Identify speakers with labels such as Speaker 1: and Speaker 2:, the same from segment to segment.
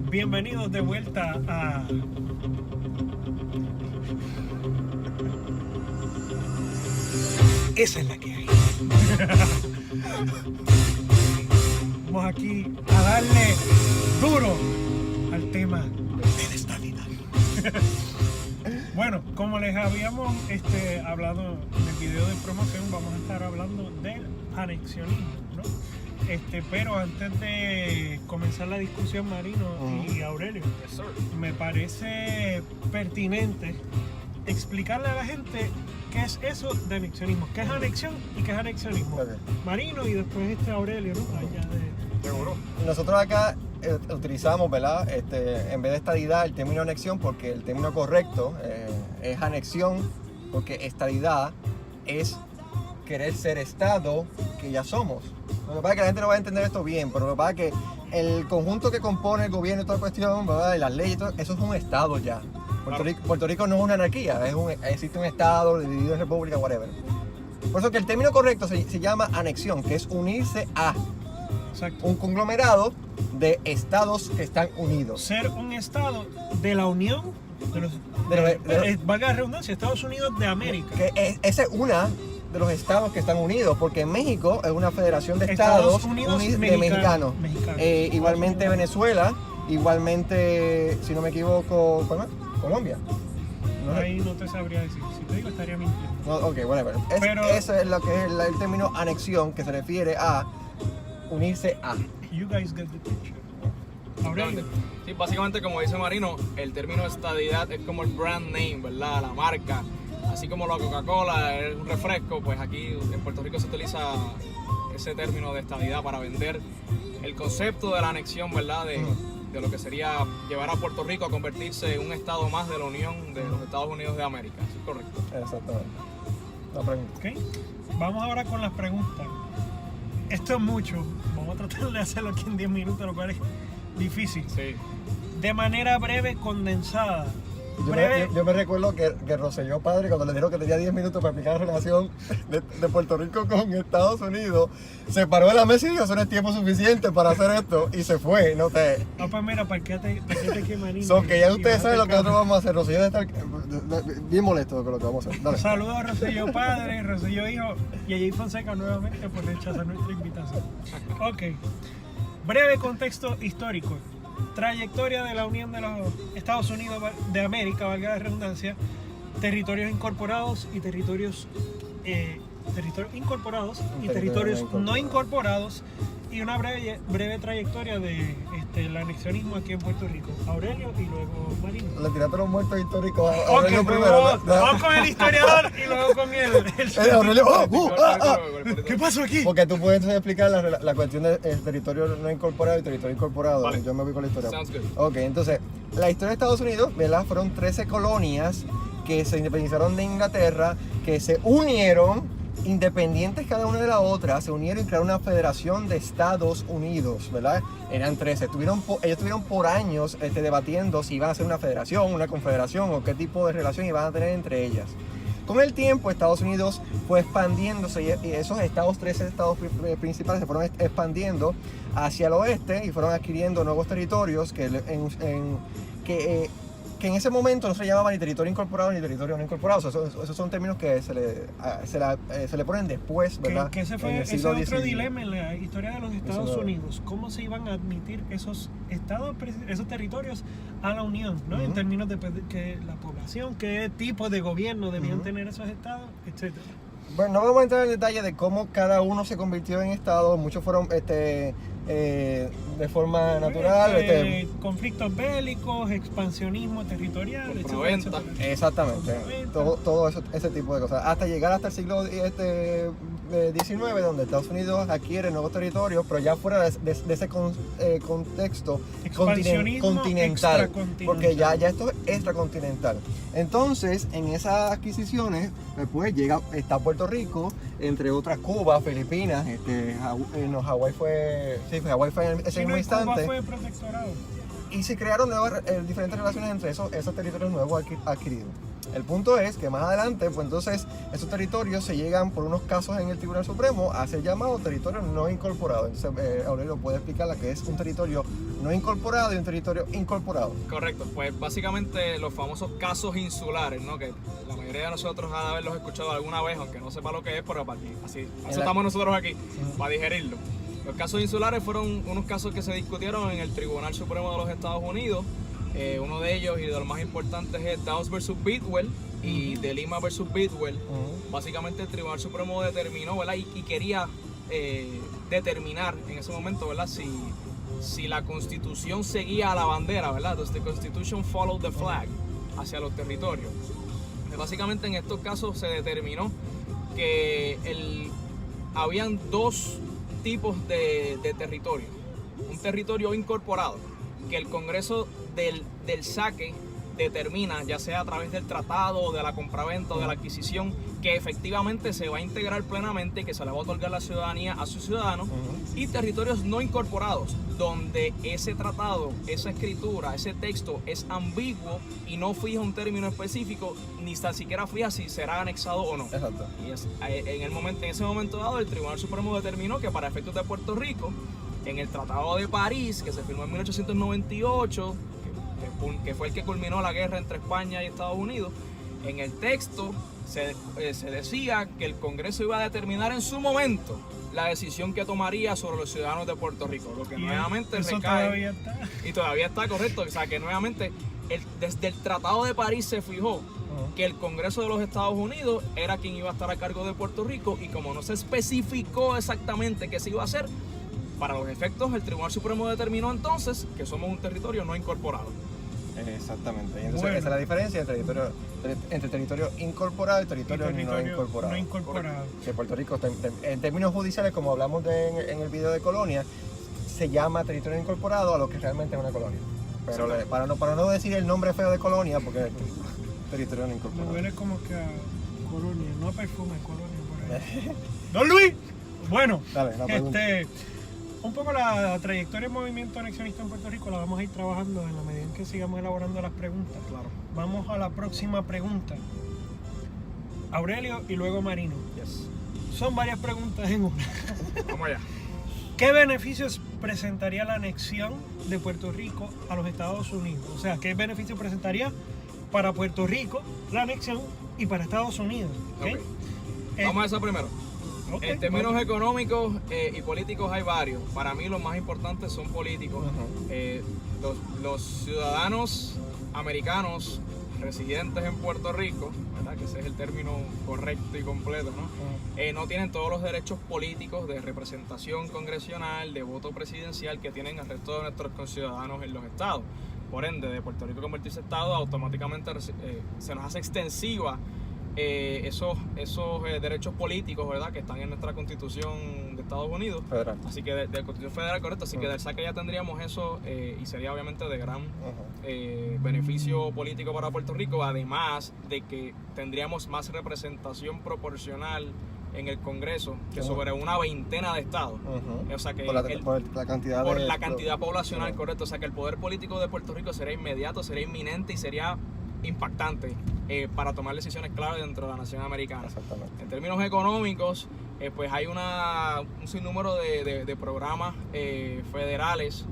Speaker 1: Bienvenidos de vuelta a... Esa es la que hay. Vamos aquí a darle duro al tema de la estadidad. Bueno, como les habíamos hablado en el video de promoción, vamos a estar hablando del anexionismo, ¿no? Pero antes de comenzar la discusión, Marino y Aurelio, me parece pertinente explicarle a la gente qué es eso de anexionismo, qué es anexión y qué es anexionismo.
Speaker 2: Okay.
Speaker 1: Marino y después Aurelio, ¿no? Allá de...
Speaker 3: Seguro.
Speaker 2: Nosotros acá utilizamos, ¿verdad? En vez de estadidad, el término anexión, porque el término correcto es anexión, porque estadidad es querer ser Estado que ya somos. Lo que pasa es que la gente no va a entender esto bien, pero lo que pasa es que el conjunto que compone el gobierno y toda cuestión, ¿verdad? Y las leyes y todo, eso es un Estado ya. Puerto Rico no es una anarquía, existe un Estado dividido en república, whatever. Por eso que el término correcto se llama anexión, que es unirse a un conglomerado de estados que están unidos.
Speaker 1: Ser un Estado de la Unión, valga la redundancia, Estados Unidos de América.
Speaker 2: Que esa es una de los estados que están unidos, porque México es una federación de estados
Speaker 1: Unidos
Speaker 2: de mexicanos. Igualmente
Speaker 1: Unidos.
Speaker 2: Venezuela, igualmente, si no me equivoco, ¿cuál más? Colombia.
Speaker 1: Ahí no te sabría decir, si te digo estaría mintiendo.
Speaker 2: No, ok, whatever. Eso es lo que es el término anexión, que se refiere a unirse a.
Speaker 1: You guys get the picture. Aurelio.
Speaker 3: Sí, básicamente como dice Marino, el término estadidad es como el brand name, ¿verdad? La marca. Así como la Coca-Cola es un refresco, pues aquí en Puerto Rico se utiliza ese término de estadidad para vender el concepto de la anexión, ¿verdad? De lo que sería llevar a Puerto Rico a convertirse en un estado más de la Unión de los Estados Unidos de América. ¿Sí es correcto?
Speaker 2: Exactamente. La pregunta.
Speaker 1: Okay. Vamos ahora con las preguntas. Esto es mucho. Vamos a tratar de hacerlo aquí en 10 minutos, lo cual es difícil.
Speaker 3: Sí.
Speaker 1: De manera breve, condensada.
Speaker 2: Yo me recuerdo que Rosselló padre, cuando le dijeron que tenía 10 minutos para explicar la relación de Puerto Rico con Estados Unidos, se paró de la mesa y dijo, eso no es tiempo suficiente para hacer esto, y se fue. No,
Speaker 1: pues mira, parquéate aquí, Marino.
Speaker 2: So que ya ustedes saben lo que nosotros vamos a hacer. Rosselló debe estar bien molesto con lo que vamos a hacer. Dale.
Speaker 1: Saludos a Rosselló padre, Rosselló hijo y a Jay Fonseca nuevamente por rechazar nuestra invitación. Ok. Breve contexto histórico. Trayectoria de la Unión de los Estados Unidos de América, valga la redundancia, territorios incorporados y territorios incorporados y territorios no incorporados, y una breve trayectoria de el anexionismo aquí en Puerto Rico. Aurelio y luego Marino.
Speaker 2: Le tiraste los muertos históricos a
Speaker 1: Ok,
Speaker 2: Aurelio primero.
Speaker 1: vamos con el historiador y luego con el
Speaker 2: Aurelio,
Speaker 1: ¿Qué pasó aquí?
Speaker 2: Porque tú puedes entonces explicar la cuestión del territorio no incorporado y territorio incorporado.
Speaker 3: Vale.
Speaker 2: Yo me voy con la historia.
Speaker 3: Sounds good.
Speaker 2: Ok, entonces, la historia de Estados Unidos, ¿verdad? Fueron 13 colonias que se independizaron de Inglaterra, que se unieron, independientes cada una de la otra, se unieron y crearon una federación de Estados Unidos, ¿verdad? Eran 13. Ellos estuvieron por años debatiendo si iban a ser una federación, una confederación o qué tipo de relación iban a tener entre ellas. Con el tiempo, Estados Unidos fue expandiéndose y esos 13 estados principales se fueron expandiendo hacia el oeste y fueron adquiriendo nuevos territorios que en ese momento no se llamaban ni territorio incorporado ni territorio no incorporado. Esos son términos que se le ponen después, ¿verdad?
Speaker 1: Que ese fue otro dilema en la historia de los Estados Unidos. ¿Cómo se iban a admitir esos territorios a la Unión, ¿no? En términos de que la población, qué tipo de gobierno debían tener esos estados, etcétera.
Speaker 2: Bueno, no vamos a entrar en detalle de cómo cada uno se convirtió en estado. Muchos fueron de forma natural.
Speaker 1: Conflictos bélicos, expansionismo territorial, etcétera.
Speaker 2: Exactamente. Todo ese tipo de cosas. Hasta llegar hasta el siglo XIX, donde Estados Unidos adquiere nuevos territorios, pero ya fuera de ese contexto continental. Porque ya esto es extracontinental. Entonces, en esas adquisiciones, después está Puerto Rico, entre otras Cuba, Filipinas, Hawái fue... Sí, Hawái fue en ese mismo instante.
Speaker 1: Cuba fue protectorado.
Speaker 2: Y se crearon nuevas, diferentes relaciones entre esos territorios nuevos adquiridos. El punto es que más adelante, pues entonces, esos territorios se llegan por unos casos en el Tribunal Supremo a ser llamados territorios no incorporados. Entonces, Aurelio puede explicar la que es un territorio no incorporado y un territorio incorporado.
Speaker 3: Correcto, pues básicamente los famosos casos insulares, ¿no? Que la mayoría de nosotros ha de haberlos escuchado alguna vez, aunque no sepa lo que es, pero así estamos nosotros aquí, para digerirlo. Los casos insulares fueron unos casos que se discutieron en el Tribunal Supremo de los Estados Unidos. Uno de ellos y de los más importantes es Downs versus Bidwell y de Lima versus Bidwell. Básicamente el Tribunal Supremo determinó, ¿verdad? Y quería determinar en ese momento, ¿verdad? Si la Constitución seguía a la bandera, ¿verdad? Does the Constitution follow the flag hacia los territorios. Básicamente en estos casos se determinó que habían dos tipos de territorio. Un territorio incorporado, que el Congreso del saque determina, ya sea a través del tratado, de la compraventa o de la adquisición, que efectivamente se va a integrar plenamente y que se le va a otorgar la ciudadanía a sus ciudadanos, y territorios no incorporados, donde ese tratado, esa escritura, ese texto es ambiguo y no fija un término específico, ni tan siquiera fija si será anexado o no.
Speaker 2: Exacto.
Speaker 3: Y en ese momento dado, el Tribunal Supremo determinó que para efectos de Puerto Rico, en el Tratado de París, que se firmó en 1898, que fue el que culminó la guerra entre España y Estados Unidos, en el texto se decía que el Congreso iba a determinar en su momento la decisión que tomaría sobre los ciudadanos de Puerto Rico, lo que nuevamente
Speaker 1: eso
Speaker 3: recae,
Speaker 1: todavía está.
Speaker 3: y todavía está correcto, o sea que nuevamente desde el Tratado de París se fijó que el Congreso de los Estados Unidos era quien iba a estar a cargo de Puerto Rico, y como no se especificó exactamente qué se iba a hacer, para los efectos el Tribunal Supremo determinó entonces que somos un territorio no incorporado.
Speaker 2: Exactamente. Y entonces
Speaker 1: Bueno.
Speaker 2: esa es la diferencia entre territorio incorporado y territorio, no incorporado.
Speaker 1: No incorporado.
Speaker 2: Que Puerto Rico, en términos judiciales, como hablamos en el video de colonia, se llama territorio incorporado a lo que realmente es una colonia. Pero para no decir el nombre feo de colonia, porque territorio no
Speaker 1: Me
Speaker 2: incorporado.
Speaker 1: huele como que a colonia, no a perfume, colonia por ahí. Don Luis, bueno,
Speaker 2: Dale, la pregunta.
Speaker 1: un poco la trayectoria del movimiento anexionista en Puerto Rico la vamos a ir trabajando en la medida en que sigamos elaborando las preguntas.
Speaker 3: Claro.
Speaker 1: Vamos a la próxima pregunta. Aurelio y luego Marino.
Speaker 3: Yes.
Speaker 1: Son varias preguntas en una.
Speaker 3: Vamos allá.
Speaker 1: ¿Qué beneficios presentaría la anexión de Puerto Rico a los Estados Unidos? O sea, ¿qué beneficios presentaría para Puerto Rico la anexión y para Estados Unidos? ¿Okay?
Speaker 3: Vamos a eso primero.
Speaker 1: Okay,
Speaker 3: En términos
Speaker 1: vamos.
Speaker 3: económicos y políticos hay varios. Para mí los más importantes son políticos. Los ciudadanos americanos residentes en Puerto Rico, ¿verdad? Que ese es el término correcto y completo, ¿no? No tienen todos los derechos políticos de representación congresional, de voto presidencial que tienen el resto de nuestros conciudadanos en los estados. Por ende, de Puerto Rico convertirse en estado, automáticamente se nos hace extensiva esos derechos políticos, ¿verdad? Que están en nuestra Constitución de Estados Unidos.
Speaker 2: Federal.
Speaker 3: Así que de Constitución Federal, correcto. Así que del saque ya tendríamos eso y sería obviamente de gran beneficio político para Puerto Rico, además de que tendríamos más representación proporcional en el Congreso que sobre una veintena de estados. O sea que
Speaker 2: por la cantidad
Speaker 3: poblacional, correcto. O sea que el poder político de Puerto Rico sería inmediato, sería inminente y sería impactante para tomar decisiones clave dentro de la nación americana.
Speaker 2: Exactamente.
Speaker 3: En términos económicos, pues hay un sinnúmero de programas federales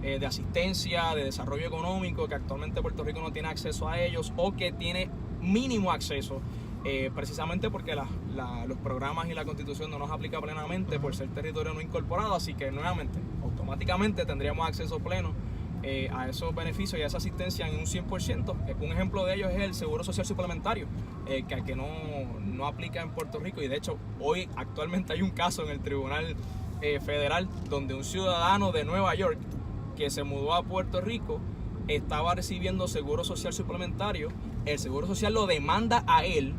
Speaker 3: de asistencia, de desarrollo económico, que actualmente Puerto Rico no tiene acceso a ellos o que tiene mínimo acceso, precisamente porque los programas y la Constitución no nos aplica plenamente por ser territorio no incorporado, así que nuevamente, automáticamente tendríamos acceso pleno a esos beneficios y a esa asistencia en un 100%. Un ejemplo de ello es el Seguro Social Suplementario, que no aplica en Puerto Rico, y de hecho hoy actualmente hay un caso en el Tribunal Federal donde un ciudadano de Nueva York que se mudó a Puerto Rico estaba recibiendo Seguro Social Suplementario. El Seguro Social lo demanda a él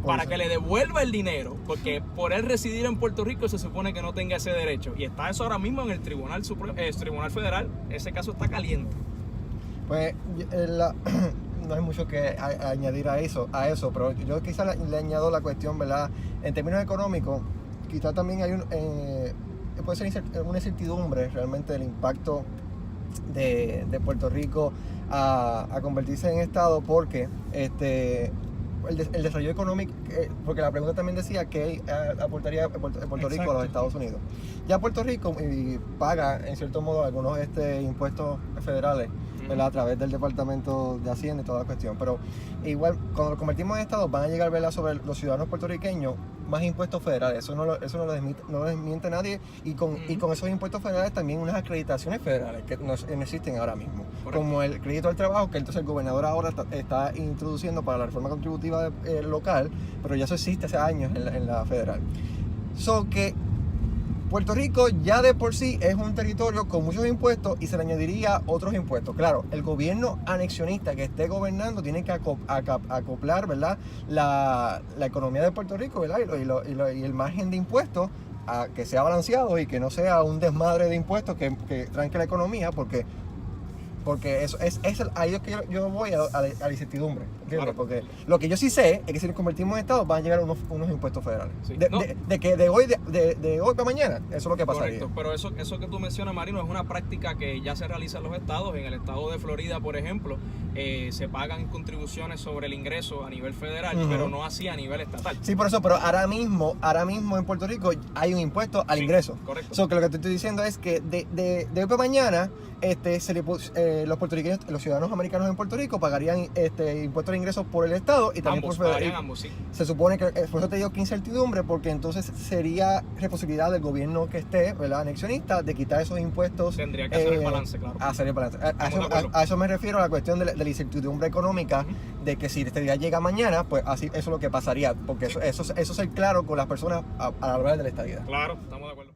Speaker 3: para que le devuelva el dinero, porque por él residir en Puerto Rico se supone que no tenga ese derecho, y está eso ahora mismo en el Tribunal Federal. Ese caso está caliente.
Speaker 2: Pues no hay mucho que añadir a eso, pero yo quizá le añado la cuestión, ¿verdad? En términos económicos, quizá también hay puede ser una incertidumbre realmente del impacto de Puerto Rico a convertirse en estado, porque el desarrollo económico, porque la pregunta también decía que aportaría Puerto Rico a los Estados Unidos. Ya Puerto Rico paga, en cierto modo, algunos impuestos federales, ¿verdad? A través del Departamento de Hacienda y toda la cuestión. Pero igual, cuando lo convertimos en Estado, van a llegar, ¿verdad?, sobre los ciudadanos puertorriqueños más impuestos federales. Eso no lo desmiente nadie. Y con esos impuestos federales también unas acreditaciones federales que no existen ahora mismo. Correcto. Como el crédito al trabajo, que entonces el gobernador ahora está introduciendo para la reforma contributiva local, pero ya eso existe hace años en la federal. Que Puerto Rico ya de por sí es un territorio con muchos impuestos y se le añadiría otros impuestos. Claro, el gobierno anexionista que esté gobernando tiene que acoplar, ¿verdad?, la economía de Puerto Rico, ¿verdad?, y el margen de impuestos a que sea balanceado y que no sea un desmadre de impuestos que tranque la economía, porque eso es ahí es que yo voy a la incertidumbre, ¿entiendes? Claro. Porque lo que yo sí sé es que si nos convertimos en Estado van a llegar unos impuestos federales. Sí. De hoy para mañana, eso es lo que pasaría.
Speaker 3: Correcto, pero eso que tú mencionas, Marino, es una práctica que ya se realiza en los estados. En el estado de Florida, por ejemplo, se pagan contribuciones sobre el ingreso a nivel federal, pero no así a nivel estatal.
Speaker 2: Sí, por eso, pero ahora mismo en Puerto Rico hay un impuesto al ingreso.
Speaker 3: Correcto.
Speaker 2: Que lo que te estoy diciendo es que de hoy para mañana los puertorriqueños, los ciudadanos americanos en Puerto Rico pagarían impuestos de ingresos por el Estado y también por federal.
Speaker 3: Ambos, sí.
Speaker 2: Se supone que, por eso te digo que incertidumbre, porque entonces sería responsabilidad del gobierno que esté, ¿verdad?, anexionista, de quitar esos impuestos.
Speaker 3: Tendría que hacer el balance, claro.
Speaker 2: Hacer el balance. A eso me refiero, a la cuestión de la incertidumbre económica, de que si este día llega mañana, pues así eso es lo que pasaría, porque eso es ser claro con las personas a la hora de la estadía.
Speaker 3: Claro, estamos de acuerdo.